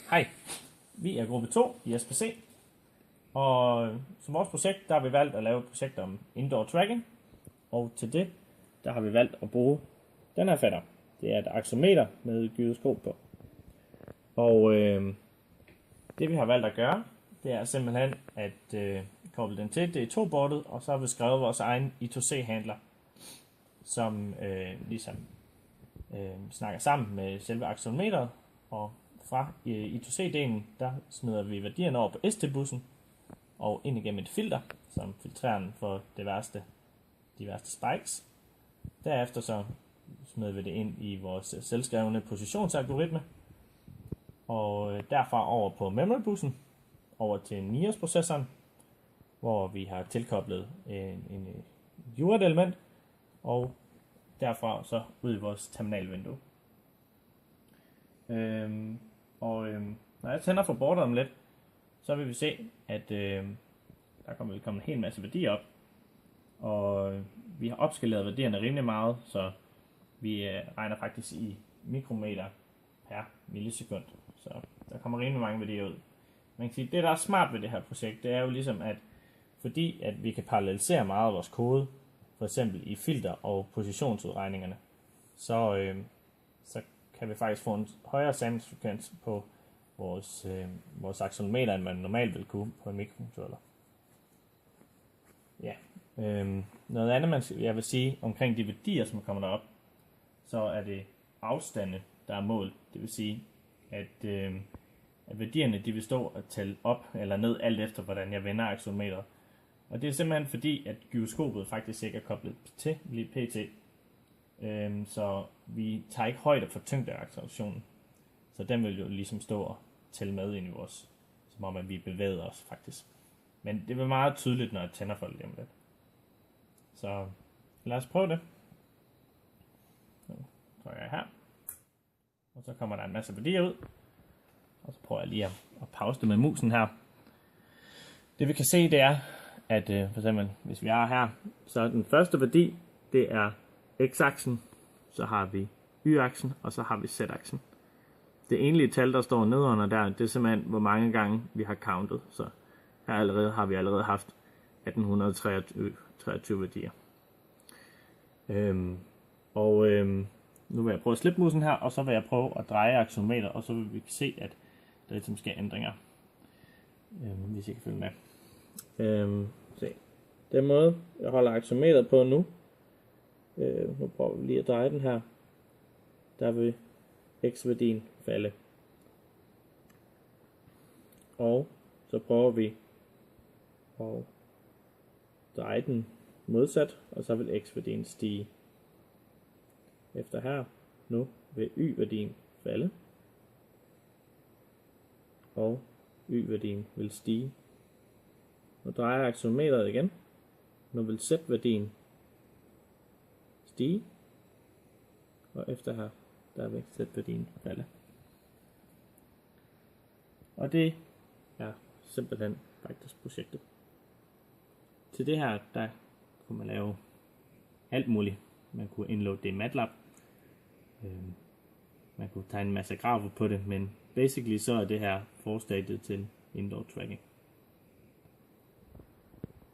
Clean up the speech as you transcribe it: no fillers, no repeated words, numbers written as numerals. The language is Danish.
Hej, vi er gruppe 2 i SPC, og som vores projekt, der har vi valgt at lave et projekt om indoor tracking, og til det, der har vi valgt at bruge den her fætter. Det er et aksometer med gyroskop på. Og det vi har valgt at gøre, det er simpelthen at koble den til D2-bordet, og så har vi skrevet vores egen I2C-handler, som ligesom snakker sammen med selve aksometeret, og fra I2C-delen, der smider vi værdierne over på ST-bussen og ind igennem et filter, som filtrerer den for de værste spikes. Derefter så smider vi det ind i vores selvskrevne positionsalgoritme, og derfra over på memory-bussen, over til NIOS-processoren, hvor vi har tilkoblet en UART-element, og derfra så ud i vores terminalvindue. Når jeg tænder for bordet om lidt, så vil vi se, at der kommer en hel masse værdier op, og vi har opskaleret værdierne rimelig meget, så vi regner faktisk i mikrometer per millisekund, så der kommer rimelig mange værdier ud. Man kan sige, det der er smart ved det her projekt, det er jo ligesom, at fordi at vi kan parallelisere meget af vores kode, for eksempel i filter- og positionsudregningerne, så kan vi faktisk få en højere samlingsfrekvens på vores accelerometer, end man normalt vil kunne på en mikrocontroller. Ja. Noget andet, jeg vil sige omkring de værdier, som kommer derop, så er det afstande, der er mål. Det vil sige, at værdierne de vil stå og tælle op eller ned, alt efter hvordan jeg vender accelerometeret. Og det er simpelthen fordi, at gyroskopet faktisk ikke er koblet til lige pt. Så vi tager ikke højde for tyngdeaccelerationen. Så den vil jo ligesom stå og tælle med ind i vores, som om at vi bevæger os faktisk. Men det vil meget tydeligt, når jeg tænder for det lige om lidt. Så lad os prøve det. Så trykker jeg her. Og så kommer der en masse værdier ud. Og så prøver jeg lige at pause det med musen her. Det vi kan se, det er, at for eksempel, hvis vi er her, så er den første værdi, det er x-aksen, så har vi y-aksen, og så har vi z-aksen. Det enlige tal, der står nedenunder der, det er simpelthen, hvor mange gange vi har countet. Så her har vi allerede haft 1823 værdier. Nu vil jeg prøve at slippe musen her, og så vil jeg prøve at dreje accelerometeret, og så vil vi se, at der ligesom sker ændringer. Hvis I kan følge med. Se. Den måde, jeg holder accelerometeret på nu, nu prøver vi lige at dreje den her, der vil x-værdien falde. Og så prøver vi at dreje den modsat, og så vil x-værdien stige. Efter her, nu vil y-værdien falde, og y-værdien vil stige. Nu drejer jeg accelerometeret igen, nu vil z-værdien stige, og efter her, der vil z-værdien falde. Og det er simpelthen faktisk projektet. Til det her, der kunne man lave alt muligt. Man kunne indloade det i MATLAB. Man kunne tegne en masse grafer på det, men basically så er det her forstadiet til indoor tracking.